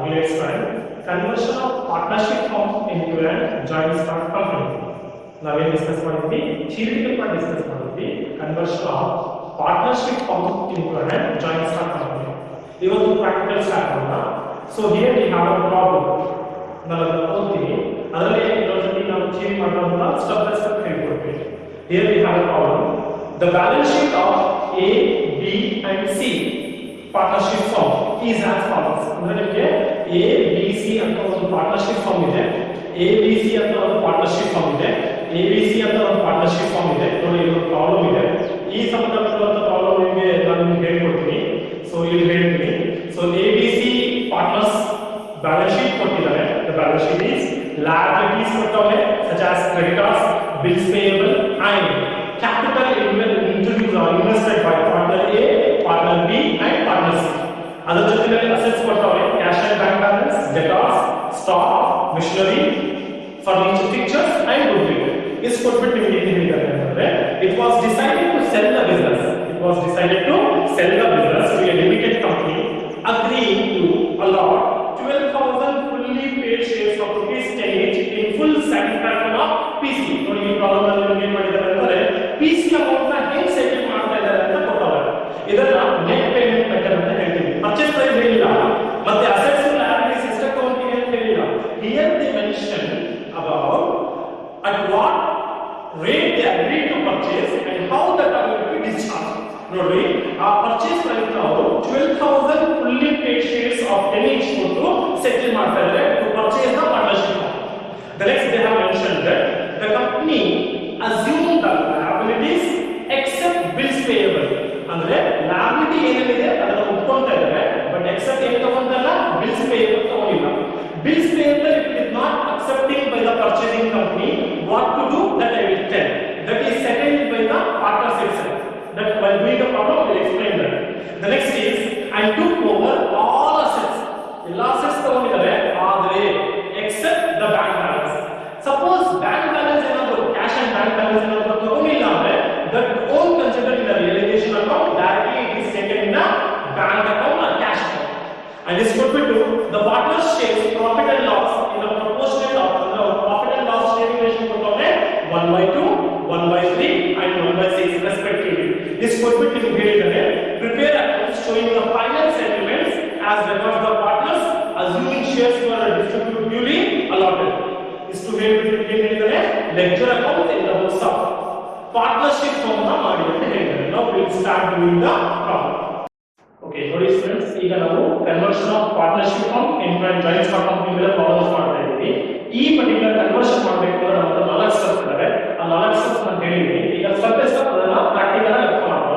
dear student, conversion of partnership form into a joint stock company. ನಾವೇನು discuss ಮಾಡಿದ್ವಿ theoretical part discuss ಮಾಡಿದ್ವಿ conversion of partnership firm into a joint stock company. ಇವತ್ತು practical start ಮಾಡೋಣ. So here we have a problem. ನಾನು ಓದ್ತೀನಿ, ಅದರಲ್ಲಿ ಇನ್ನೊಂದ್ಸತಿ ನಾವು ಚೇಂಜ್ ಮಾಡೋಣ, ಸ್ಟೆಪ್ ಬೈ ಸ್ಟೆಪ್ ಹೇಳ್ಕೊಡ್ತೀನಿ. Here we have a problem. The balance sheet of A B and C partnership firm is as follows. ಅಂದ್ರೆ ನಿಮಗೆ ಎ ಬಿ ಸಿ ಅಂತ ಒಂದು ಪಾರ್ಟ್ನರ್ಶಿಪ್ ಫಾರ್ಮ್ ಇದೆ, ಎ ಬಿ ಸಿ ಅಂತ ಒಂದು ಪಾರ್ಟ್ನರ್ಶಿಪ್ ಫಾರ್ಮ್ ಇದೆ, A B C ಅಂತ ಒಂದು ಪಾರ್ಟ್ನರ್ಶಿಪ್ ಫಾರ್ಮ್ ಇದೆ. ನೋಡಿ ಇಲ್ಲಿ ಪ್ರಾಬ್ಲಮ್ ಇದೆ. ಈ ಸಂಬಂಧಪಟ್ಟಂತ ಪ್ರಾಬ್ಲಮ್ ನಿಮಗೆ ನಾನು ಹೇಳ್ಕೊಡ್ತೀನಿ. ಸೊ ಇಲ್ಲಿ ಹೇಳ್ತೀನಿ. So A B C partners balance sheet ಕೊಟ್ಟಿದ್ದಾರೆ. The balance sheet is liabilities ಕೊಟ್ಟವ್ರೆ such as creditors, bills payable and capital introduced or invested by partner A, partner B and partner C. ಅದರ ಜೊತೆಗೆ assets ಕೊಟ್ಟವ್ರೆ cash and bank balance, debtors, stock, machinery, furniture, fixtures and goodwill. Is ಕೊಟ್ಬಿಟ್ಟು ನಿಮಗೆ ಏನು ಹೇಳಿದ್ದಾರೆ ಅಂದ್ರೆ it was decided to sell the business. It was decided to sell the business to a limited company agreeing to allot 12,000 fully paid shares of rupees 10 each in full satisfaction of PC. ನೋಡಿ ಈ problem ಅಲ್ಲಿ ನಿಮಗೆ ಏನು ಮಾಡಿದ್ದಾರೆ ಅಂದ್ರೆ PC amount ನ ಹೇಗೆ settle ಮಾಡ್ತಾ ಇದ್ದಾರೆ ಅಂತ ಕೊಟ್ಟವರು. ಇದನ್ನ ನೆಟ್ ಪೇಮೆಂಟ್ ಮೆಥಡ್ ಅಂತ ಹೇಳ್ತೀವಿ. ಪರ್ಚೇಸ್ ಪ್ರೈಸ್ ಹೇಳಿಲ್ಲ, ಮತ್ತೆ ಅಸೆಟ್ಸ್ ಅಂಡ್ ಲಯಬಿಲಿಟೀಸ್ ಎಷ್ಟು ಅಕೌಂಟಿಂಗ್ ಅಂತ ಹೇಳಿಲ್ಲ. Here the mention about at what rate they agreed to purchase and how that will be discharged. ನೋಡಿ ಆ ಪರ್ಚೇಸ್ ಪ್ರೈಸ್ ನಾವು 12,000 fully paid shares of 10 each ಕೊಟ್ಟು ಸೆಟಲ್ ಮಾಡ್ತಾ ಇದ್ದಾರೆ to purchase the partnership. The next they have mentioned that the company assumed the liabilities except bills payable. ಅಂದ್ರೆ liability ಏನಿದೆ ಅದನ್ನ ಒಪ್ಕೊಂತಾ ಇದ್ದಾರೆ, ಬಟ್ ಎಕ್ಸೆಪ್ಟ್ ಏನು ತಗೊಂಡಲ್ಲ, bills payable ತಗೊಂಡಿಲ್ಲ. Bills payable if it is not accepting by the purchasing company, what to do, that I will tell. That is settled by the partners itself. That while doing the problem I will explain that. The next is I took over all assets. All assets ತಗೊಂಡಿದ್ದಾರೆ ಆದರೆ except the bank balance. Suppose bank balance ಏನಾದರೂ cash and bank balance ಏನಾದರೂ ತಗೊಂಡಿಲ್ಲ ಅಂದ್ರೆ that won't consider in the realization account, directly it is taken in the bank account or cash account. And this could be to the partners shares profit and loss in a proportionate of the profit and loss sharing ratio could be 1/2, 1/3 and 1/6 respectively. This could be to prepare accounts showing the final settlements as regards the partners assuming shares were distributed duly allotted. Is to ledger account in the books of partnership form na ಮಾಡಿ ಅಂತ ಹೇಳಿದ್ದಾರೆ. Now we will start doing the problem. Okay, ನೋಡಿ students, ಈಗ ನಾವು conversion of partnership firm into a joint stock company ಮೇಲೆ problems ಮಾಡ್ತಾ ಇದ್ದೀವಿ. ಈ ಪರ್ಟಿಕ್ಯುಲರ್ ಕನ್ವರ್ಷನ್ ಮಾಡಬೇಕು ಅಂದ್ರೆ ನಮಗೆ 4 ಸ್ಟೆಪ್ಸ್ ಇದಾವೆ. ಆ 4 ಸ್ಟೆಪ್ಸ್ ನಾನು ಹೇಳಿದ್ದೀನಿ. ಈಗ ಸ್ಟೆಪ್ ಬೈ ಸ್ಟೆಪ್ ಅದನ್ನ ಪ್ರಾಕ್ಟಿಕಲ್ ಆಗಿ ಅರ್ಥ ಮಾಡೋಣ.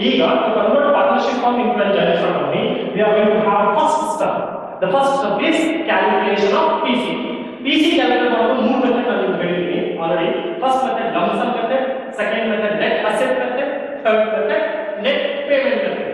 ಈಗ to convert partnership form into a joint stock company, we are going to have first step. The first step is calculation of PC. PC calculate ಮಾಡೋದು 3 ಮೆಥಡ್ ನಾನು ನಿಮಗೆ ಹೇಳಿದ್ದೀನಿ already. First method lump sum method, second method net asset method, third method net payment method.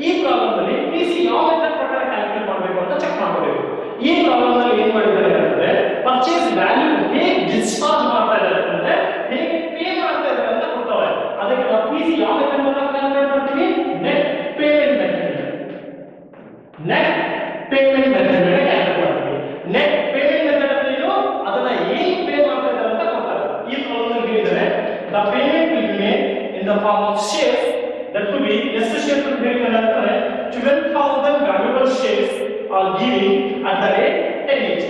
ಈ problem ಅಲ್ಲಿ PC ಯಾವ method ಪ್ರಕಾರ calculate ಮಾಡಬೇಕು ಅಂತ ಚೆಕ್ ಮಾಡಬೇಕು. ಈ ಪ್ರಾಬ್ಲಮ್ ಅಲ್ಲಿ ಏನು ಮಾಡಿದ್ದಾರೆ ಅಂದ್ರೆ ಪರ್ಚೇಸ್ ವ್ಯಾಲ್ಯೂ ಹೇಗೆ ಡಿಸ್ಚಾರ್ಜ್ ಮಾಡ್ತಾ ಇದ್ದಾರೆ ಅಂದ್ರೆ ಹೇಗೆ ಪೇ ಮಾಡ್ತಾ ಇದ್ದಾರೆ ಅಂತ ಕೊಡ್ತಾರೆ. ಅದಕ್ಕೆ ನಾವು PC ಯಾವ ಮೆಥಡ್ ಮೂಲಕ ಕ್ಯಾಲ್ಕುಲೇಟ್ ಮಾಡ್ತೀವಿ? Net payment method. Net payment method ಮೇಲೆ ಕ್ಯಾಲ್ಕುಲೇಟ್ ಮಾಡ್ತೀವಿ. ನೆಟ್ ಪೇಮೆಂಟ್ ಮೆಥಡ್ ಅಂದ್ರೆ ಏನು? ಅದನ್ನ ಹೇಗೆ ಪೇ ಮಾಡ್ತಾ ಇದ್ದಾರೆ ಅಂತ ಕೊಡ್ತಾರೆ. ಈ ಪ್ರಾಬ್ಲಮ್ ಅಲ್ಲಿ ಹೇಳಿದ್ದಾರೆ the payment will be made in the form of shares. That will be ಎಷ್ಟು ಶೇರ್ಸ್ ಅಂತ ಹೇಳಿದ್ದಾರೆ ಅಂದ್ರೆ 12,000 valuable shares are giving at the rate 10 each.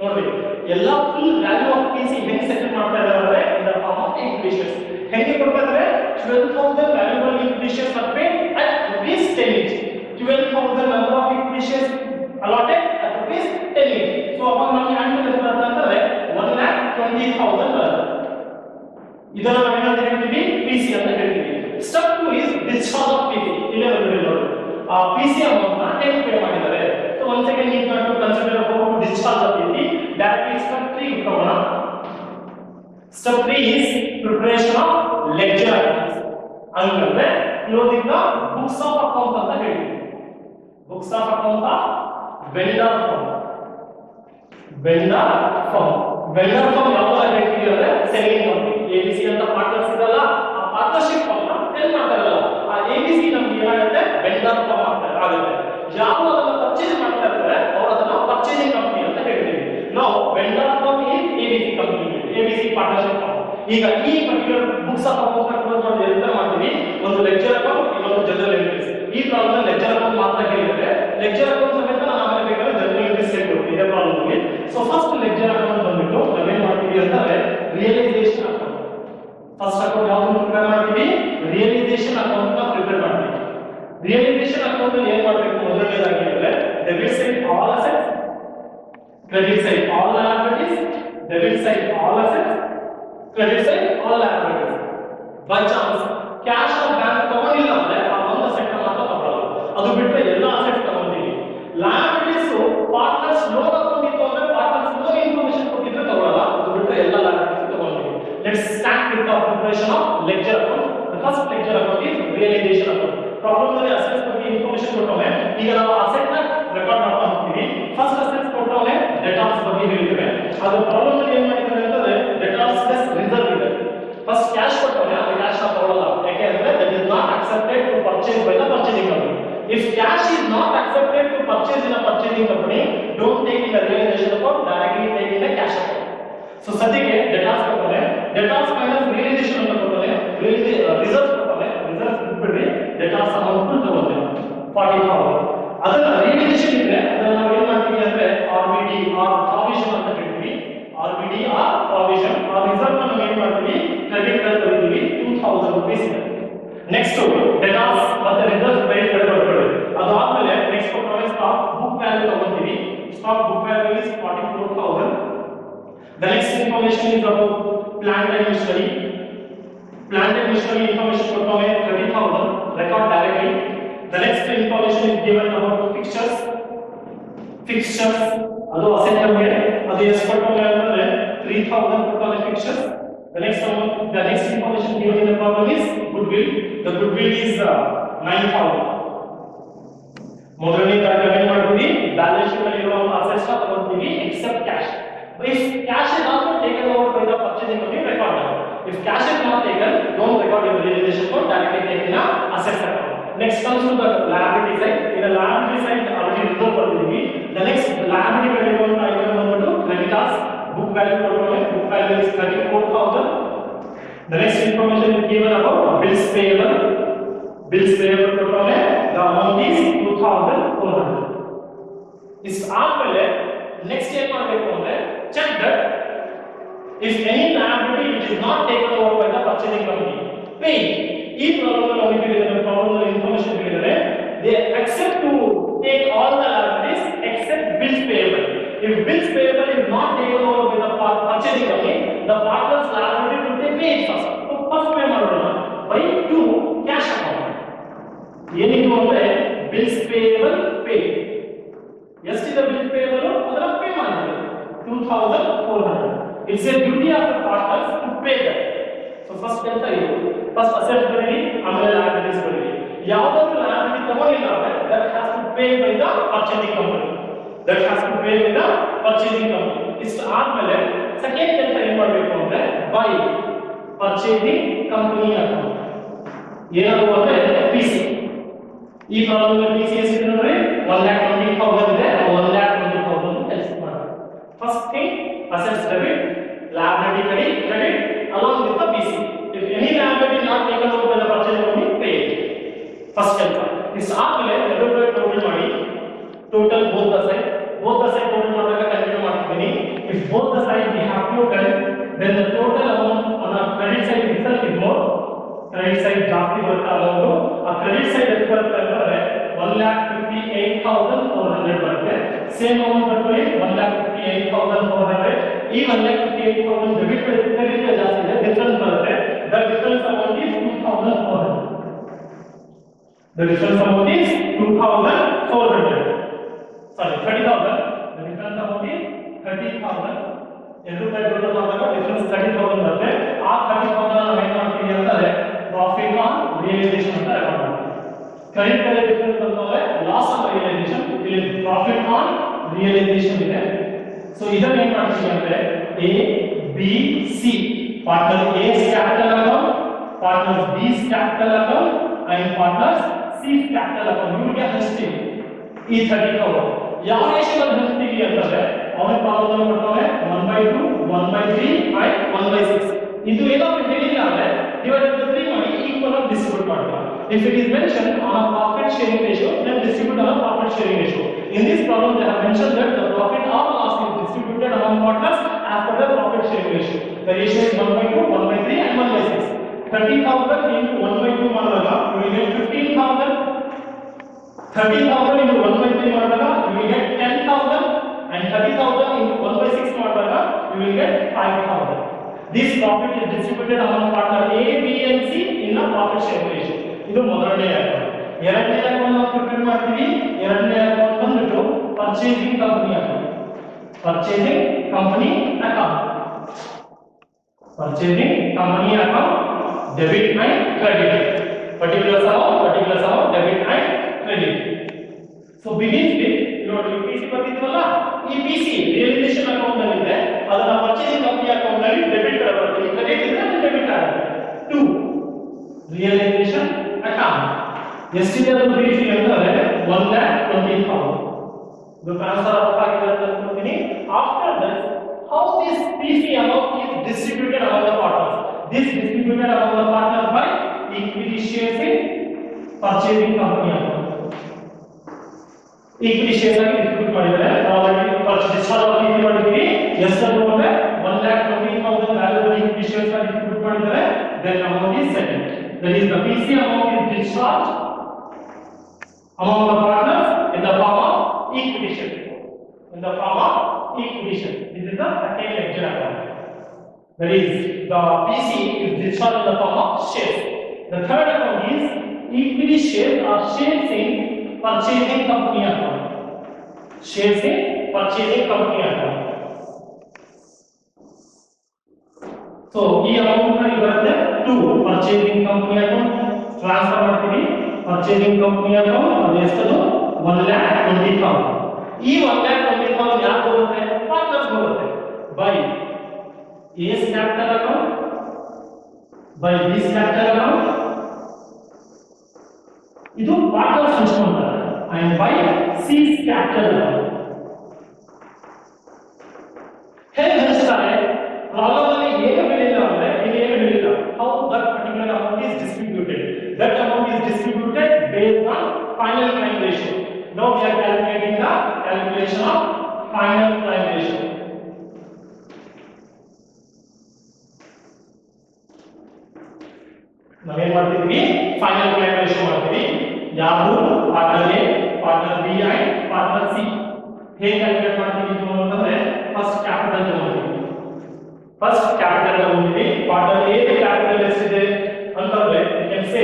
ನೋಡಿ ಎಲ್ಲ ಫುಲ್ ವ್ಯಾಲ್ಯೂ ಆಫ್ PC ಹೆಂಗೆ ಸೆಟಲ್ ಮಾಡ್ತಾ ಇದ್ದಾರೆ ಅಂದ್ರೆ in the form of equity shares. ಹೆಂಗೆ ಕೊಡ್ತಾ ಇದ್ದಾರೆ? 12,000 valuable equity shares are paid at rupees 10 each. 12,000 number of equity shares allotted at rupees 10 each. So ಅವಾಗ ನಮಗೆ ಆನ್ಸರ್ ಎಷ್ಟು ಬರುತ್ತೆ ಅಂತಂದ್ರೆ 1,20,000 ಬರುತ್ತೆ. ಇದನ್ನ ನಾವು ಏನಂತ ಹೇಳ್ತೀವಿ? PC ಅಂತ ಹೇಳ್ತೀವಿ. Step 2 is discharge of PC. ಇಲ್ಲೇ ಬಂದಿದೆ ನೋಡಿ. ಆ PC ಅಮೌಂಟ್ ನ ಹೇಗೆ ಪೇ ಮಾಡಿದ್ದಾರೆ. So once again you have to consider about to discharge of PC. That is step 3 ತಗೋಣ. Step 3 is preparation of ledger accounts. ಅಂದ್ರೆ closing the books of accounts ಅಂತ ಹೇಳ್ತೀವಿ. Books of accounts are vendor firm. Vendor firm. Vendor firm ಯಾವಾಗ ಹೇಳ್ತೀವಿ ಅಂದ್ರೆ selling company. ABC ಅಂತ partners ಇದಲ್ಲ, ಆ ಪಾರ್ಟ್ನರ್ಶಿಪ್ ಫರ್ಮ್ ನ ಸೆಲ್ ಮಾಡ್ತಾರಲ್ಲ, ಆ ABC ನಮ್ಗೆ ಏನಾಗುತ್ತೆ? ವೆಂಡರ್ ಫರ್ಮ್ ಆಗುತ್ತೆ. ಯಾರು ಅದನ್ನ ಪರ್ಚೇಸ್ ಮಾಡ್ತಾ ಇರ್ತಾರೆ ಅವರು ಅದನ್ನ ಈಗ ಈ particular books of accounts close ಮಾಡಿ ಎಂತ ಮಾಡ್ತೀವಿ, ಒಂದು ಲೆಕ್ಚರ್ ಅಕೌಂಟ್ ಇನ್ನೊಂದು ಜನರಲ್ ಎಂಟ್ರೀಸ್. ಈ ಪ್ರಾಬ್ಲಮ್ ಲೆಕ್ಚರ್ ಅಕೌಂಟ್ ಮಾತ್ರ ಕೇಳಿದ್ರೆ ಲೆಕ್ಚರ್ ಅಕೌಂಟ್ ಸಮೇತ ನಾನು ಆಮೇಲೆ ಬೇಕಾದ್ರೆ ಜನರಲ್ ಎಂಟ್ರೀಸ್ ಹೇಳ್ಕೊಡ್ತೀನಿ ಇದೇ ಪ್ರಾಬ್ಲಮ್ಗೆ. ಸೊ ಫಸ್ಟ್ ಲೆಕ್ಚರ್ ಅಕೌಂಟ್ ಬಂದ್ಬಿಟ್ಟು ನಾವೇನ್ ಮಾಡ್ತೀವಿ ಅಂತಂದ್ರೆ ರಿಯಲೈಸೇಷನ್ ಅಕೌಂಟ್. ಫಸ್ಟ್ ಅಕೌಂಟ್ ಯಾವ್ದು ಪ್ರಿಪೇರ್ ಮಾಡ್ತೀವಿ, ರಿಯಲೈಸೇಷನ್ ಅಕೌಂಟ್ ನ ಪ್ರಿಪೇರ್ ಮಾಡ್ತೀವಿ. ರಿಯಲೈಸೇಷನ್ ಅಕೌಂಟ್ ಅಲ್ಲಿ ಏನ್ ಮಾಡಬೇಕು, ಮೊದಲನೇದಾಗಿ ಅಂದ್ರೆ debit side all assets, credit side all liabilities, debit side all assets, credit side all liabilities. By chance cash of bank ತಗೊಂಡಿಲ್ಲ ಅಂದ್ರೆ ಆ ಒಂದು ಅಸೆಟ್ ಮಾತ್ರ ತಗೊಳ್ಳೋದು, ಅದು ಬಿಟ್ಟರೆ ಎಲ್ಲ ಅಸೆಟ್ ತಗೊಂಡಿವಿ. ಲಯಬಿಲಿಟೀಸ್ ಪಾರ್ಟ್ನರ್ಸ್ ಲೋನ್ ತಗೊಂಡಿತ್ತು ಅಂದ್ರೆ ಪಾರ್ಟ್ನರ್ಸ್ ಲೋನ್ ಇನ್ಫಾರ್ಮೇಷನ್ ಕೊಟ್ಟಿದ್ರೆ ತಗೊಳ್ಳಲ್ಲ, ಅದು ಬಿಟ್ಟರೆ ಎಲ್ಲ ಲಯಬಿಲಿಟೀಸ್ ತಗೊಂಡಿವಿ. Let's start with the preparation of ledger account. The first ledger account is realisation account. Problem ಅಲ್ಲಿ ಅಸೆಟ್ಸ್ ಬಗ್ಗೆ ಇನ್ಫಾರ್ಮೇಷನ್ ಕೊಟ್ಟವನೆ, ಈಗ ನಾವು ಅಸೆಟ್ ನ ರೆಕಾರ್ಡ್ ಮಾಡ್ತಾ ಹೋಗ್ತೀವಿ. ಫಸ್ಟ್ ಅಸೆಟ್ಸ್ ಕೊಟ್ಟವನೆ ಡೆಟಾರ್ಸ್ ಬಗ್ಗೆ ಹೇಳಿದ್ದೇವೆ. ಅದು ಪ್ರಾಬ್ಲಮ್ ಅಲ್ಲಿ ಏನ್ ಮಾಡಿದ್ದಾರೆ ಅಂತಂದ್ರೆ ಡೆಟಾರ್ಸ್ ಪ್ಲಸ್ ರಿಸರ್ವ್ ಇದೆ. ಫಸ್ಟ್ ಕ್ಯಾಶ್ ಕೊಟ್ಟವನೆ, ಅದು ಕ್ಯಾಶ್ ನ ತಗೊಳ್ಳಲ್ಲ, ಯಾಕೆಂದ್ರೆ that is not accepted to purchase by the purchasing company. If cash is not accepted to purchase in a purchasing company, don't take in the realisation account, directly take in the cash account. So ಸದ್ಯಕ್ಕೆ debtors ಕೊಟ್ಟವನೆ, debtors minus realisation ಅಂತ ಕೊಟ್ಟವನೆ, reserve ಕೊಟ್ಟವನೆ, reserve ಬಿಟ್ಬಿಡ್ರಿ, debtors amount full ತಗೊಳ್ತೇವೆ 40,000. ಅದನ್ನ realisation ಇದ್ರೆ ಅದನ್ನ ನಾವು ಏನ್ ಮಾಡ್ತೀವಿ ಅಂದ್ರೆ ಆರ್ಬಿಡಿ ಆರ್ ಪ್ರಾವಿಷನ್ ಅಂತ ಹೇಳ್ತೀವಿ. ಆರ್ಬಿಡಿ ಆರ್ ಪ್ರಾವಿಷನ್. ಆ ರಿಸರ್ವ್ ಅನ್ನು ಏನ್ ಮಾಡ್ತೀವಿ, ಕ್ರೆಡಿಟ್ ಅಲ್ಲಿ ತಗೊಳ್ತೀವಿ 2,000 ರೂಪೀಸ್ ಇದೆ. ನೆಕ್ಸ್ಟ್ ಡೆಟಾರ್ಸ್ ಮತ್ತೆ ರಿಸರ್ವ್ ಕ್ರೆಡಿಟ್ ಬರ್ಕೊಳ್ಳಿ. ಅದಾದ್ಮೇಲೆ ನೆಕ್ಸ್ಟ್ ಕೊಟ್ಟವನೆ ಸ್ಟಾಕ್ ಬುಕ್ ವ್ಯಾಲ್ಯೂ ತಗೊಳ್ತೀವಿ. Stock book value is 44,000. The next information is about plant and machinery. Plant and machinery information ಕೊಟ್ಟವನೆ 30,000, record directly. The next information is given about fixtures. Fixtures ಅದು asset ನಮಗೆ ಅದು ಎಷ್ಟು ಕೊಟ್ಟವನೆ ಅಂದ್ರೆ 3,000 ಕೊಟ್ಟವನೆ fixtures. The next information given in the problem is goodwill. The goodwill is 9,000. ಮೊದಲನೇ ಕಾರ್ಯ ಏನು ಮಾಡ್ತೀವಿ, balance sheet ಅಲ್ಲಿ ಇರುವ ಅಸೆಟ್ಸ್ ನ ತಗೊಳ್ತೀವಿ except cash. If cash is not taken over by the purchasing company, record it. If cash is not taken, don't record your realization code, directly take in a assets account. Next comes to the liability side. In the liability side, already reserve ಮಾಡಿದ್ದೀವಿ. The next liability value ಅಂತ item ಬಂದ್ಬಿಟ್ಟು creditors, book value is 34,000. The next information is given about bills payable. Bills payable ಕೊಟ್ಟವನೆ, the amount is 2,400. Is ಆದ್ಮೇಲೆ next ಏನ್ ಮಾಡಬೇಕು ಅಂದ್ರೆ check that if any liability which is not taken over by the purchasing company paid. ಈ problem ಅಲ್ಲಿ ಹೇಳಿದರೆ problem ಅಲ್ಲಿ information ಹೇಳಿದರೆ they accept to take all the liabilities except bills payable. If bills payable is not taken over by the purchasing company, the partner's liability will be paid first. So first pay ಮಾಡೋಣ by to cash account. ಏನಿದು ಅಂದ್ರೆ bills payable paid. ಎಷ್ಟಿದೆ bill payable ಅದನ್ನ pay ಮಾಡಬೇಕು 2,400. It's a duty of the partners to pay that. So first ಕೆಲಸ ಇದು. First assets ಬರೀರಿ, ಆಮೇಲೆ liabilities ಬರೀರಿ. ಯಾವುದಾದ್ರೂ liability ತಗೊಂಡಿಲ್ಲ ಅಂದ್ರೆ that has to pay by the purchasing company. ಇಷ್ಟು ಆದ್ಮೇಲೆ ಸೆಕೆಂಡ್ ಕೆಲಸ ಏನ್ ಮಾಡಬೇಕು ಅಂದ್ರೆ by purchasing company ಅಕೌಂಟ್. ಏನಾದ್ರು ಅಂದ್ರೆ PC. ಈ ಪ್ರಾಬ್ಲಮ್ ಅಲ್ಲಿ PC ಎಷ್ಟಿದೆ ಅಂದ್ರೆ 1,20,000 ಇದೆ. 1,20,000 ಕೆಲಸ ಮಾಡಿ. First thing, assets debit, liability credit along with the PC. If any liability not taken over by the purchasing company, pay it. First ಕೆಲಸ. ಇಷ್ಟು ಆದ್ಮೇಲೆ ಎಲ್ಲರೂ ಟೋಟಲ್ ಮಾಡಿ. Total both the side total ಮಾಡಿದಾಗ ಕಂಟಿನ್ಯೂ ಮಾಡ್ತೀನಿ. If both the side we have total, then the total amount on the credit side itself is more. Credit side ಜಾಸ್ತಿ ಬರುತ್ತೆ amount. ಆ ಕ್ರೆಡಿಟ್ ಸೈಡ್ ಎಷ್ಟು ಬರುತ್ತೆ ಅಂದ್ರೆ 1,58,400 ಬರುತ್ತೆ. ಸೇಮ್ ಅಮೌಂಟ್ ಬರ್ತದೆ 1,58,400. ಈ 1,58,000 ಡೆಬಿಟ್ ಕ್ರೆಡಿಟ್ ಜಾಸ್ತಿ ಇದೆ, ಡಿಫರೆನ್ಸ್ ಬರುತ್ತೆ. The difference amount is 2,400. The difference amount is 2,400. Sorry, 30,000. The difference amount is 30,000. ಎರಡು ಕಡೆ ಟೋಟಲ್ ಮಾಡಿದಾಗ ಡಿಫರೆನ್ಸ್ 30,000 ಬರುತ್ತೆ. ಆ 30,000 ನಾವು ಏನು ಮಾಡ್ತೀವಿ ಅಂತಂದ್ರೆ ಪ್ರಾಫಿಟ್ ಆನ್ ರಿಯಲೈಸೇಷನ್ ಅಂತ ರೆಕಾರ್ಡ್ ಮಾಡ್ತೀವಿ. ಕ್ರೆಡಿಟ್ ಕಡೆ ಡಿಫರೆನ್ಸ್ ಅಂತಂದ್ರೆ ಲಾಸ್ ಆನ್ ರಿಯಲೈಸೇಷನ್, ಇಲ್ಲಿ ಪ್ರಾಫಿಟ್ ಆನ್ ರಿಯಲೈಸೇಷನ್ ಇದೆ. ಸೊ ಇದನ್ನ ಏನು ಮಾಡ್ತೀವಿ ಅಂದ್ರೆ A, B, C, partner A's capital account, partner B's capital account and partner C's capital account. ಇವ್ರಿಗೆ ಹಂಚ್ತೀವಿ ಈ 30,000. ಯಾವ ರೇಷಿಯೋದಲ್ಲಿ ಹಂಚ್ತೀವಿ ಅಂತಂದ್ರೆ ಅವನ ಪ್ರಾಬ್ಲಮ್ ಕೊಡ್ತಾನೆ 1/2, 1/3 and 1/6. ಇದು ಏನೋ ಹೇಳಿಲ್ಲ ಅಂದ್ರೆ divided by 3 ಮಾಡಿ equal ಆಗಿ distribute ಮಾಡುವ. If it is mentioned on a profit sharing ratio, then distribute on a profit sharing ratio. In this problem they have mentioned that the profit or loss is distributed among partners as per the profit sharing ratio. The ratio is 1/2, 1/3 and 1/6. 30,000 into 1/2 ಮಾಡಿದಾಗ you will get 15,000. 30,000 into 1/3 ಮಾಡಿದಾಗ you will get 10,000 and 30,000 into 1/6 ಮಾಡಿದಾಗ you will get 5,000. This profit is distributed among partner A, B and C in a profit sharing ratio. ಇದು ಮೊದಲನೇ account. ಎರಡನೇ account ನಾವು prepare ಮಾಡ್ತೀವಿ. ಎರಡನೇ account ಬಂದ್ಬಿಟ್ಟು purchasing company account. Purchasing company account. Purchasing company account, debit and credit. Particular amount, debit and credit. So begins with your EPC ಬರ್ತಿದ್ವಲ್ಲ, EPC realization account ನಲ್ಲಿ ಇದೆ, ಅದನ್ನ purchasing company account ನಲ್ಲಿ debit ಬರುತ್ತೆ, credit ಇದ್ರೆ debit ಆಗುತ್ತೆ. 2 realization account. ಎಷ್ಟಿದೆ ಅದು BC ಅಂದ್ರೆ 1,20,000. ಇದು ಟ್ರಾನ್ಸ್ಫರ್ ಆಗಿದೆ ಅಂತ ಅನ್ಕೊಂತೀನಿ. After that, how this PC amount is distributed among the partners? This distributed among the partners by equity shares in purchasing company account. Equity shares ಆಗಿ distribute ಮಾಡಿದ್ದಾರೆ. ಆಲ್ರೆಡಿ ಪರ್ಚೇಸ್ ಮಾಡಿ ಮಾಡಿದ್ದೀವಿ. ಎಷ್ಟು ಅಂದ್ರೆ 1,20,000 ವ್ಯಾಲ್ಯೂಬಲ್ equity shares ಆಗಿ distribute ಮಾಡಿದ್ದಾರೆ. Then amount is settled. That is the PC amount is discharged among the partners in the form of equity share. In the form of equity share. This is the second lecture account. That is the PC is discharged in the form of shares. The third account is equity shares or shares in purchasing company account. Shares in purchasing company account. So ಈ amount ನಲ್ಲಿ ಬರುತ್ತೆ to purchasing company account transfer ಮಾಡ್ತೀವಿ. purchasing company account ಅದು ಎಷ್ಟು 1,20,000. ಈ 1,20,000 ಯಾಕೆ ಬರುತ್ತೆ? Partners ಬರುತ್ತೆ. By A's capital account, by B's capital account, ಇದು partners ಹಂಚ್ಕೊಂತಾರೆ, and by C's capital account. ಹೇಗೆ ಹಂಚ್ತಾರೆ? ಪ್ರಾಬ್ಲಮ್ ಅಲ್ಲಿ ಏನು ಹೇಳಿಲ್ಲ ಅಂದ್ರೆ ಇಲ್ಲಿ ಏನು ಹೇಳಿಲ್ಲ. How that particular amount is distributed? That amount is distributed based on final claim ratio. Now we are calculating the calculation of final claim ratio. ನಾವೇನ್ ಮಾಡ್ತೀವಿ? ಫೈನಲ್ ಕ್ಲೈಮ್ ರೇಷಿಯೋ ಮಾಡ್ತೀವಿ. ಯಾವುದು? Partner A, partner B and partner C. ಹೇಗೆ calculate ಮಾಡ್ತೀವಿ ಅಂತಂದ್ರೆ first capital ತಗೊಂಡ್ವಿ. Partner A capital ಎಷ್ಟಿದೆ ಅಂತಂದ್ರೆ ಯು ಕ್ಯಾನ್ ಸೇ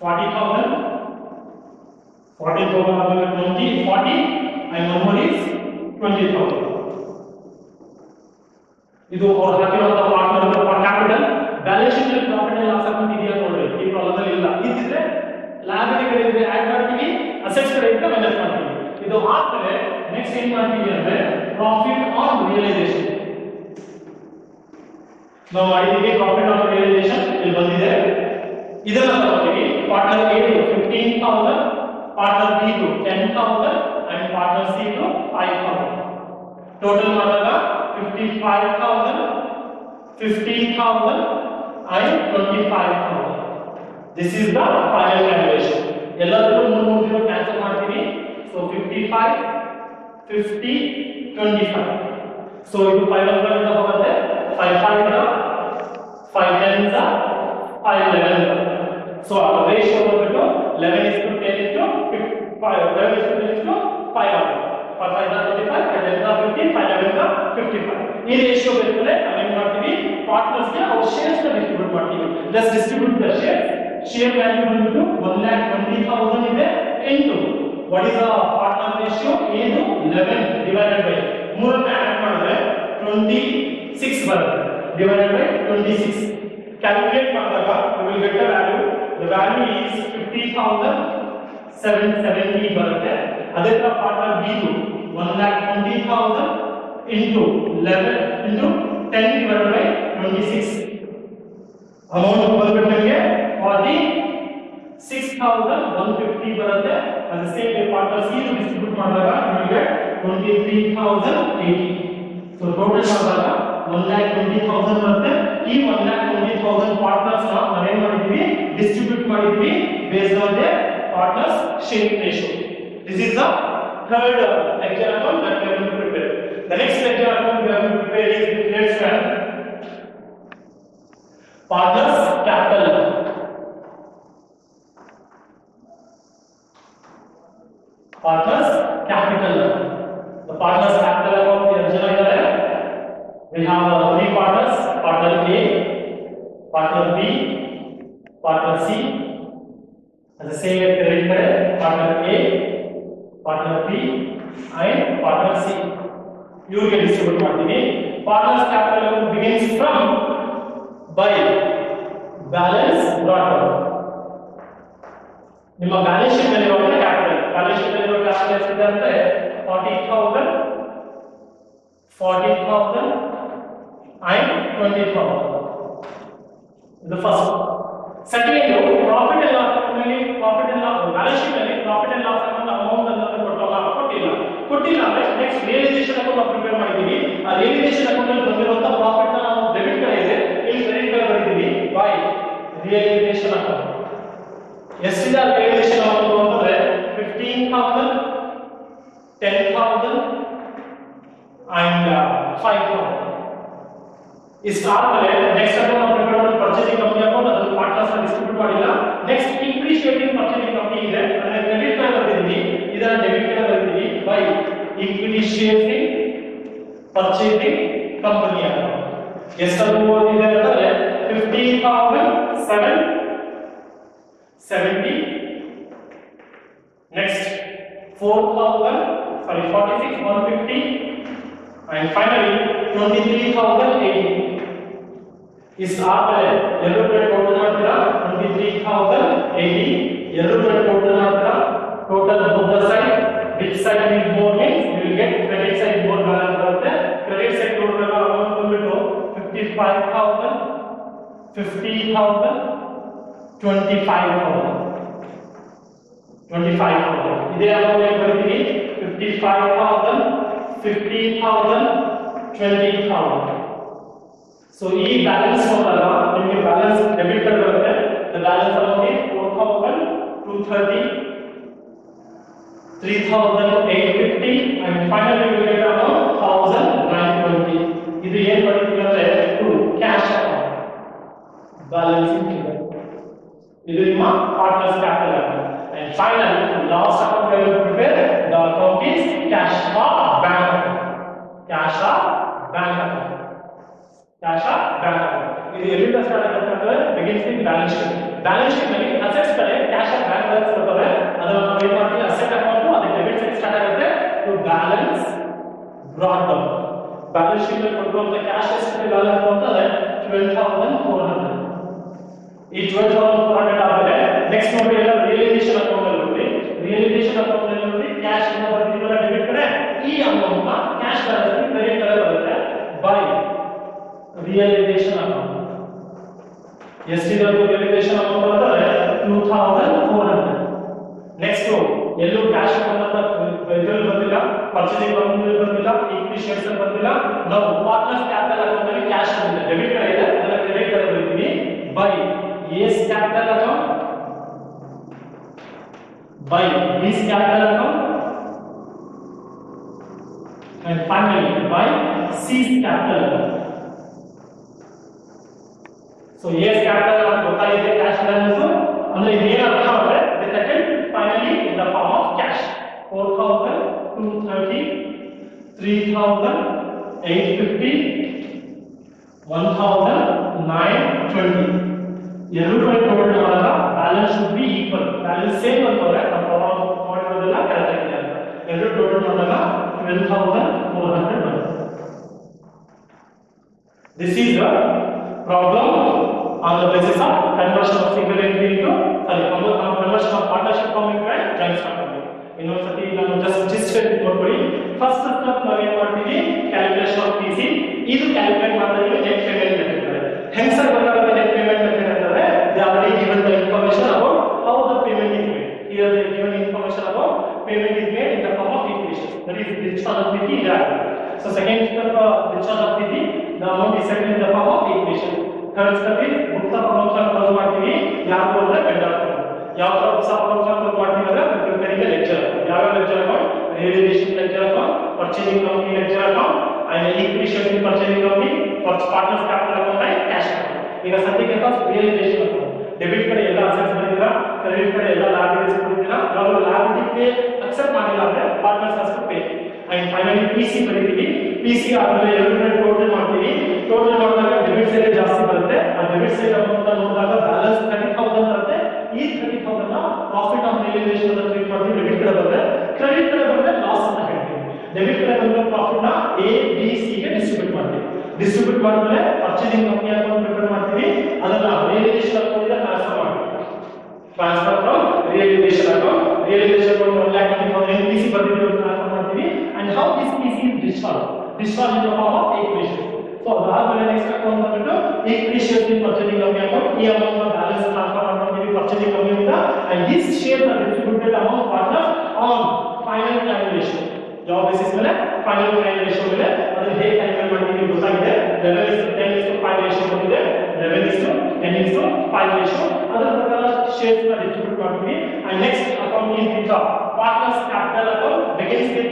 40,000. 40,000 ಅಂದ್ರೆ 20, 40 and one more is 20,000. ಇದು ಅವ್ರು ಹಾಕಿರುವಂತ ಪಾರ್ಟ್ನರ್ ಕ್ಯಾಪಿಟಲ್. ಬ್ಯಾಲೆನ್ಸ್ ಶೀಟ್ ಅಲ್ಲಿ ಪ್ರಾಫಿಟ್ ಅಂಡ್ ಲಾಸ್ ಅಕೌಂಟ್ ಇದೆಯಾ ನೋಡ್ರಿ. ಈ ಪ್ರಾಬ್ಲಮ್ ಅಲ್ಲಿ ಇಲ್ಲ. ಇದ್ದಿದ್ರೆ ಲಾಭಗಳಿದ್ರೆ ಆಡ್ ಮಾಡ್ತೀವಿ, ಅಸೆಟ್ಸ್ ಕಡೆಯಿಂದ ಮೈನಸ್ ಮಾಡ್ತೀವಿ. ಇದು ಆದ್ಮೇಲೆ ನೆಕ್ಸ್ಟ್ ಏನ್ ಮಾಡ್ತೀವಿ ಅಂದ್ರೆ ಪ್ರಾಫಿಟ್ ಆನ್ ರಿಯಲೈಸೇಷನ್. ನಾವು ಮಾಡಿದೀವಿ ಪ್ರಾಫಿಟ್ ಆನ್ ರಿಯಲೈಸೇಷನ್ ಇಲ್ಲಿ ಬಂದಿದೆ. ಇದನ್ನ ತಗೊಳ್ತೀವಿ. Partner A 15,000, partner B 10,000 and partner C 5,000. Total ಮಾಡಿದಾಗ 55,000, 15,000 and 25,000. This is the final calculation. ಎಲ್ಲದಕ್ಕೂ 3 ಕ್ಯಾನ್ಸಲ್ ಮಾಡ್ತೀವಿ. So 55, 50, 25. So ಇದು 5 ಅಂಕಗಳಿಂದ ಹೋಗುತ್ತೆ. 5 5 5 10 5 11. So our ratio ಬಂದ್ಬಿಟ್ಟು 11:10:5. 11:10:5 5 5 25, 5 10 50, 5 11 55. ಈ ರೇಷಿಯೋ ಬೇಕಂದ್ರೆ ನಾವೇನ್ ಮಾಡ್ತೀವಿ? ಪಾರ್ಟ್ನರ್ಸ್ ಗೆ ಅವ್ರ ಶೇರ್ಸ್ ನ ಡಿಸ್ಟ್ರಿಬ್ಯೂಟ್ ಮಾಡ್ತೀವಿ. Just distribute the share value ಬಂದ್ಬಿಟ್ಟು 1,20,000 ಇದೆ into what is the partner ratio? ಏನು 11 ಡಿವೈಡೆಡ್ ಬೈ 3 ಆಡ್ ಮಾಡಿದ್ರೆ 26 ಬರುತ್ತೆ. ಡಿವೈಡೆಡ್ ಬೈ 26 ಕ್ಯಾಲ್ಕುಲೇಟ್ ಮಾಡಿದಾಗ you will get the value. The value is 50,770 ಬರುತ್ತೆ. ಅದೇ ತರ partner B 1,20,000 into 11 into 10 divided by 26. Amount ಬಂದ್ಬಿಟ್ಟು 46,150 ಬರುತ್ತೆ. at the same way partner C distribute ಮಾಡಿದಾಗ you will get 23,080. so total ಮಾಡಿದಾಗ 1,20,000 ಬರುತ್ತೆ. ಈ 1,20,000 ಪಾರ್ಟ್ನರ್ಸ್ ನ ನಾವು ಏನು ಮಾಡಿದ್ವಿ, ಡಿಸ್ಟ್ರಿಬ್ಯೂಟ್ ಮಾಡಿದ್ವಿ based on the partners sharing ratio. This is the third lecture account that we are going to prepare. The next lecture account we are going to prepare is the next one, partners capital. Partners capital. The partners capital account we are going to we have three partners: partner A, partner B, partner C. As the same credit card, partner A, partner B, and partner C. You will distribute ಮಾಡ್ತೀವಿ. Partners capital account begins from by balance brought down. ನಿಮ್ಮ balance sheet ಅಲ್ಲಿ ಇರುವ capital, balance sheet ಅಲ್ಲಿ ಇರುವ capital ಎಷ್ಟಿದೆ ಅಂದ್ರೆ 40,000 and 20,000. The first. Second, profit and loss account ಅಲ್ಲಿ profit and loss balance sheet ಅಲ್ಲಿ profit and loss account amount ಅನ್ನು ಕೊಟ್ಟಿಲ್ಲ ಅಂದ್ರೆ ನೆಕ್ಸ್ಟ್ ರಿಯಲೈಸೇಷನ್ ಅಕೌಂಟ್ ನಾವು ಪ್ರಿಪೇರ್ ಮಾಡಿದೀವಿ. ಆ ರಿಯಲೈಸೇಷನ್ ಅಕೌಂಟ್ ಅಲ್ಲಿ ಬಂದಿರುವಂತ ಪ್ರಾಫಿಟ್ ನ ನಾವು ಡೆಬಿಟ್ ಕಡೆ ಇದೆ, ಇಲ್ಲಿ ಕ್ರೆಡಿಟ್ ಕಡೆ ಬರೀತೀವಿ ಬೈ ರಿಯಲೈಸೇಷನ್ ಅಕೌಂಟ್. ಎಷ್ಟಿದೆ ರಿಯಲೈಸೇಷನ್ ಅಮೌಂಟ್ ಅಂತಂದ್ರೆ 15,000, 10,000 and 5,000. ಇಷ್ಟಾದ್ಮೇಲೆ ನೆಕ್ಸ್ಟ್ ಅಕೌಂಟ್ ನಾವು ಪ್ರಿಪೇರ್ ಮಾಡೋದು ಪರ್ಚೇಸಿಂಗ್ ಕಂಪನಿ ಅಕೌಂಟ್. ಅದು ಪಾರ್ಟ್ನರ್ಸ್ ನ ಡಿಸ್ಟ್ರಿಬ್ಯೂಟ್ ಮಾಡಿಲ್ಲ. ನೆಕ್ಸ್ಟ್ ಇಕ್ವಿಟಿ ಪರ್ಚೇಸಿಂಗ್ ಕಂಪನಿ ಇದೆ, ಅದನ್ನ ಕ್ರೆಡಿಟ್ ಕಡೆ ಬರ್ತಿದ್ವಿ, ಇದನ್ನ ಡೆಬಿಟ್ ಕಡೆ ಬರ್ತಿದ್ವಿ by equity sharing purchasing company account. ಎಷ್ಟು ಓದಿದೆ ಅಂದ್ರೆ 15,770. next 46,150 and finally 23,080. इस ಆದಮೇಲೆ ಎರಡು ಕಡೆ ಟೋಟಲ್ ಮಾಡ್ತೀರಾ 23,080. ಎರಡು ಕಡೆ ಟೋಟಲ್ ಮಾಡ್ತೀರಾ total both the side, which side is more means you will get credit side more balance ಬರುತ್ತೆ. credit side ಟೋಟಲ್ ಅಮೌಂಟ್ ಬಂದ್ಬಿಟ್ಟು 55,000, 50,000, 25,000. ಇದೇ ಅಮೌಂಟ್ ಏನು ಬರೀತೀವಿ 55,000, 50,000, 20,000. ಸೊ ಈ ಬ್ಯಾಲೆನ್ಸ್ ನೋಡಿದಾಗ ನಿಮಗೆ ಬ್ಯಾಲೆನ್ಸ್ ಡೆಬಿಟ್ ಕಡೆ ಬರುತ್ತೆ. the balance amount is 4,230, 3,850 and finally you get amount 1,920. ಇದು ಏನು ಬರೀತೀವಿ ಅಂದ್ರೆ to cash account balancing figure. ಇದು ನಿಮ್ಮ partners capital account. And finally, last account we will prepare, the account is cash or bank account. Cash or bank account. Cash or bank account. ಇದು ಎಲ್ಲಿಂದ start ಆಗುತ್ತೆ ಅಂದ್ರೆ begins with balance sheet. Balance sheet ನಲ್ಲಿ assets ಕಡೆ cash or bank balance ಬರ್ತವೆ. ಅದನ್ನ ನಾವು ಏನು ಮಾಡ್ತೀವಿ asset account ಅದು debit side ಸ್ಟಾರ್ಟ್ ಆಗುತ್ತೆ to balance brought down. Balance sheet ನಲ್ಲಿ ಕೊಟ್ಟಿರುವಂತ cash ಎಷ್ಟಿದೆ balance ಅಂತಂದ್ರೆ 12,400. ಈ 12,400 ಆಗಿದೆ. ನೆಕ್ಸ್ಟ್ ನೋಡಿ ಎಲ್ಲ ರಿಯಲೈಸೇಷನ್ ಅಕೌಂಟ್ ಅಲ್ಲಿ ನೋಡಿ, ರಿಯಲೈಸೇಷನ್ ಅಕೌಂಟ್ ಅಲ್ಲಿ ನೋಡಿ ಕ್ಯಾಶ್ ಇಂದ ಬರ್ತಿದೀವಲ್ಲ ಡೆಬಿಟ್ ಕಡೆ, ಈ ಅಮೌಂಟ್ ನ ಕ್ಯಾಶ್ ಬ್ಯಾಲೆನ್ಸ್ ಗೆ ಕ್ರೆಡಿಟ್ ಕಡೆ ಬರುತ್ತೆ ಬೈ ರಿಯಲೈಸೇಷನ್ ಅಕೌಂಟ್. ಎಷ್ಟಿದೆ ರಿಯಲೈಸೇಷನ್ ಅಕೌಂಟ್ ಅಂದ್ರೆ 2,400. ನೆಕ್ಸ್ಟ್ ಎಲ್ಲೂ ಕ್ಯಾಶ್ ಅಕೌಂಟ್ ಅಂತ ಇದರಲ್ಲಿ ಬಂದಿಲ್ಲ, ಪರ್ಚೇಸಿಂಗ್ ಕಂಪನಿ ಬಂದಿಲ್ಲ, ಈಕ್ವಿಟಿ ಶೇರ್ಸ್ ಬಂದಿಲ್ಲ. ನಾವು ಪಾರ್ಟ್ನರ್ಸ್ ಕ್ಯಾಪಿಟಲ್ ಅಕೌಂಟ್ ಅಲ್ಲಿ ಕ್ಯಾಶ್ ಬಂದಿದೆ, ಡೆಬಿಟ್ ಕಡೆ ಇದೆ, ಅದನ್ನ ಕ್ರೆಡಿಟ್ ಕಡೆ ಬರ್ತೀವಿ by A's capital account, by B's capital account and finally by C's capital account. So A's capital account ಗೊತ್ತಾಗಿದೆ cash balance ಅಂದ್ರೆ ಏನು ಅರ್ಥ ಅಂದ್ರೆ the second finally in the form of cash 4,230, 3,850, 1,920. ಎರಡು ಕಡೆ ಟೋಟಲ್ ಮಾಡಿದಾಗ balance should be equal, balance same ಅಂತಂದ್ರೆ ನಾವು ಮಾಡಿರೋದೆಲ್ಲ ಕರೆಕ್ಟ್ ಆಗಿದೆ ಅಂತ. ಎರಡು ಟೋಟಲ್ ಮಾಡಿದಾಗ 12,400 ಬರುತ್ತೆ. This is the problem on the basis of conversion of single entity into conversion of partnership form into joint stock company. ಇನ್ನೊಂದ್ಸತಿ ನಾನು ಜಸ್ಟ್ ನೋಡ್ಕೊಳ್ಳಿ. ಫಸ್ಟ್ ಸ್ಟೆಪ್ ನಾವು ಏನು ಮಾಡ್ತೀವಿ ಕ್ಯಾಲ್ಕುಲೇಷನ್ ಆಫ್ PC. ಇದು ಕ್ಯಾಲ್ಕುಲೇಟ್ ಮಾಡಿದ್ರೆ ನೆಟ್ ಪೇಮೆಂಟ್ ಮೆಥಡ್. ಹೆಂಗ್ sir ಗೊತ್ತಾಗುತ್ತೆ ನೆಟ್ ಪೇಮೆಂಟ್ ಮೆಥಡ್ ಅಂತಂದ್ರೆ they already given the information about how the payment is made. Here they given information about payment is made in the form of equations. That is this one of the key diagram. So second step discharge ಆಗ್ತಿದೆ, the amount is set in the form of equation. Third step is books of accounts close ಮಾಡ್ತೀವಿ, ಯಾರು ಅಂದ್ರೆ vendor. ಯಾವ ತರ books of accounts close ಮಾಡ್ತೀವಿ ಅಂದ್ರೆ preparing the ledger. ಯಾವ ledger account? Realization ledger account, purchasing company ledger account, and equity shares in purchasing company, partners capital account and cash account. ಈಗ ಸದ್ಯಕ್ಕೆ ಫಸ್ಟ್ ರಿಯಲೈಸೇಷನ್ account. ಡೆಬಿಟ್ ಕಡೆ ಎಲ್ಲ assets ಬರೀತೀರಾ, credit ಕಡೆ ಎಲ್ಲ liabilities ಕೊಡ್ತೀರಾ. ನಾವು liability accept ಮಾಡಿಲ್ಲ ಅಂದ್ರೆ partners has to pay. And finally PC ಬರೀತೀವಿ. ಪಿಸಿ ಆದ್ಮೇಲೆ ಎರಡು ಟೋಟಲ್ ಮಾಡ್ತೀವಿ. ಟೋಟಲ್ ಮಾಡಿದಾಗ ಡೆಬಿಟ್ ಸೈಡ್ ಜಾಸ್ತಿ ಬರುತ್ತೆ. ಆ ಡೆಬಿಟ್ ಸೈಡ್ ಅಮೌಂಟ್ ನೋಡಿದಾಗ ಬ್ಯಾಲೆನ್ಸ್ 30,000 ಬರುತ್ತೆ. ಈ 30,000 ನ ಪ್ರಾಫಿಟ್ ಆನ್ ರಿಯಲೈಸೇಷನ್ ಅಂತ ಟ್ರೀಟ್ ಮಾಡ್ತೀವಿ. ಡೆಬಿಟ್ ಕಡೆ ಬರುತ್ತೆ. ಕ್ರೆಡಿಟ್ ಕಡೆ ಬಂದ್ರೆ ಲಾಸ್ ಅಂತ ಹೇಳ್ತೀವಿ. ಡೆಬಿಟ್ ಕಡೆ ಬಂದ್ರೆ ಪ್ರಾಫಿಟ್ ನ ಎ ಬಿ ಸಿ ಗೆ ಡಿಸ್ಟ್ರಿಬ್ಯೂಟ್ ಮಾಡ್ತೀವಿ. ಡಿಸ್ಟ್ರಿಬ್ಯೂಟ್ ಮಾಡಿದ್ರೆ ಪರ್ಚೇಸಿಂಗ್ ಕಂಪನಿ ಅಕೌಂಟ್ ಪ್ರಿಪೇರ್ ಮಾಡ್ತೀವಿ. ಅದನ್ನ ರಿಯಲೈಸೇಷನ್ ಅಕೌಂಟ್ ಇಂದ ಟ್ರಾನ್ಸ್ಫರ್ ಮಾಡ್ತೀವಿ. Transfer from realisation account 1 lakh 20,000 NPC ಬರ್ತಿದ್ದೀವಿ ಟ್ರಾನ್ಸ್ಫರ್ ಮಾಡ್ತೀವಿ. And how this PC is discharged in the form of equity shares. So ಅದಾದ್ಮೇಲೆ ನೆಕ್ಸ್ಟ್ ಅಕೌಂಟ್ ಬಂದ್ಬಿಟ್ಟು equity shares in purchasing company account. ಈ amount ನ balance transfer ಮಾಡ್ತೀವಿ purchasing company ಇಂದ. And this share ನ distributed amount partners on final calculation. ಯಾವ basis ಮೇಲೆ? Final calculation ಮೇಲೆ. ಅದನ್ನ ಹೇಗೆ ಕ್ಯಾಲ್ಕುಲೇಟ್ ಮಾಡ್ತೀವಿ ಗೊತ್ತಾಗಿದೆ. 11:10:5 ರೇಷಿಯೋ ಬಂದಿದೆ. 11:10:5 ರೇಷಿಯೋ. ಅದರ ಪ್ರಕಾರ ಶೇರ್ಸ್ ನ ಡಿಸ್ಟ್ರಿಬ್ಯೂಟ್ ಮಾಡ್ತೀವಿ. And next account is with the partners capital account begins with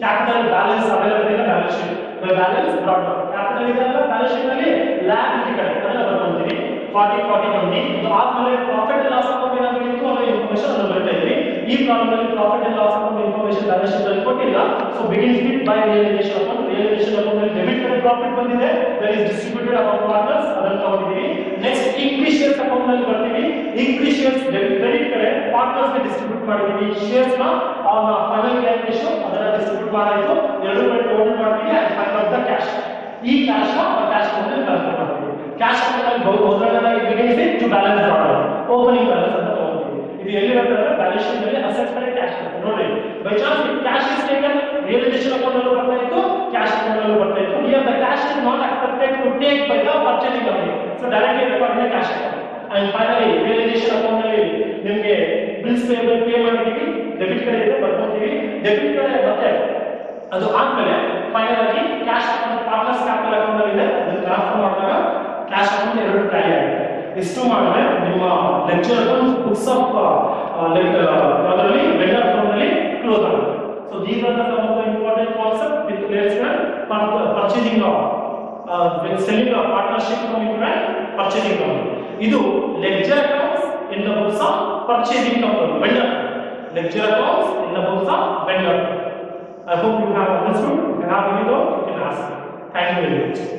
capital balance available in the balance sheet. The balance brought down. Capital ಇದೆಲ್ಲ balance sheet ನಲ್ಲಿ liability ಕಡೆ ಅದನ್ನ ಬರ್ಕೊಂತೀವಿ. 40 20 ಇದು ಆದ್ಮೇಲೆ ಪ್ರಾಫಿಟ್ ಅಂಡ್ ಲಾಸ್ ಅಕೌಂಟ್ ಏನಾದ್ರು ಇತ್ತು ಅನ್ನೋ ಇನ್ಫಾರ್ಮೇಷನ್ ಅನ್ನು ಬರ್ತಾ ಇದ್ವಿ. ಈ ಪ್ರಾಬ್ಲಮ್ ಅಲ್ಲಿ profit and loss account information balance sheet ಅಲ್ಲಿ ಕೊಟ್ಟಿಲ್ಲ. So begins with by realisation account. Realisation account ಅಲ್ಲಿ ಡೆಬಿಟ್ ಕಡೆ ಪ್ರಾಫಿಟ್ ಬಂದಿದೆ. That is distributed amount partners ಅದನ್ನ ತಗೊಂಡಿದ್ದೀವಿ. ನೆಕ್ಸ್ಟ್ ಈಕ್ವಿಟಿ ಶೇರ್ಸ್ ಅಕೌಂಟ್ ನಲ್ಲಿ ಬರ್ತೀವಿ. ಈಕ್ವಿಟಿ ಶೇರ್ಸ್ ಕ್ರೆಡಿಟ್ ಕಡೆ ಪಾರ್ಟ್ನರ್ಸ್ ಗೆ ಡಿಸ್ಟ್ರಿಬ್ಯೂಟ್ ಮಾಡಿದ್ದೀವಿ. ಶೇರ್ಸ್ ನ ಆನ್ ಫೈನಲ್ ಕ್ಯಾಲ್ಕುಲೇಷನ್ ಅದನ್ನ ಡಿಸ್ಟ್ರಿಬ್ಯೂಟ್ ಮಾಡಾಯಿತು. ಎರಡು ಕಡೆ ಟೋಟಲ್ ಮಾಡ್ತೀವಿ. And final the cash. ಈ ಕ್ಯಾಶ್ ನ ಕ್ಯಾಶ್ ಅಕೌಂಟ್ ಅಲ್ಲಿ ಟ್ರಾನ್ಸ್ಫರ್ ಮಾಡ್ತೀವಿ. ಕ್ಯಾಶ್ ಅಕೌಂಟ್ ಅಲ್ಲಿ ಮೊದಲನೇ begins with to balance brought opening balance ಅಂತ ತಗೊಂತೀವಿ. ಇದು ಎಲ್ಲಿ ಬರ್ತದೆ? ಬ್ಯಾಲೆನ್ಸ್ ಶೀಟ್ ನಲ್ಲಿ ಅಸೆಟ್ಸ್ ಕಡೆ ಕ್ಯಾಶ್ ಬರುತ್ತೆ. ನೋಡಿ by chance cash is taken realisation account ಅಲ್ಲೂ ಬರ್ತಾ ಇತ್ತು, ಕ್ಯಾಶ್ ಅಕೌಂಟ್ ಅಲ್ಲೂ ಬರ್ತಾ ಇತ್ತು. Here the cash is not accepted to take by the purchasing company. So directly record in cash account. And finally realisation account ನಲ್ಲಿ ನಿಮಗೆ bills payable pay ಮಾಡಿದೀವಿ. Debit ಕಡೆ ಇದೆ ಬರ್ಕೊಂತೀವಿ. ಡೆಬಿಟ್ ಕಡೆ ಮತ್ತೆ ಅದು ಆದ್ಮೇಲೆ ಫೈನಲ್ ಆಗಿ cash account partners capital account ಅಲ್ಲಿ ಇದೆ. ಅದನ್ನ ಟ್ರಾನ್ಸ್ಫರ್ ಮಾಡಿದಾಗ ಕ್ಯಾಶ್ ಅಕೌಂಟ್ ಎರಡು ಟ್ಯಾಲಿ ಆಗುತ್ತೆ. ಇಷ್ಟು ಮಾಡಿದ್ರೆ ನಿಮ್ಮ ಲೆಕ್ಚರ್ ಅಕೌಂಟ್ ಬುಕ್ಸ್ ಆಫ್ ಅದರಲ್ಲಿ ವೆಂಡರ್ ಅಕೌಂಟ್ ಅಲ್ಲಿ ಕ್ಲೋಸ್ ಆಗುತ್ತೆ. So these are the some of the important concept with related purchasing selling partnership purchasing company. ಇದು ledger accounts in the books of purchasing company vendor. Ledger accounts in the books of vendor. I hope you have understood. If you have any doubt, you can ask. Thank you very much.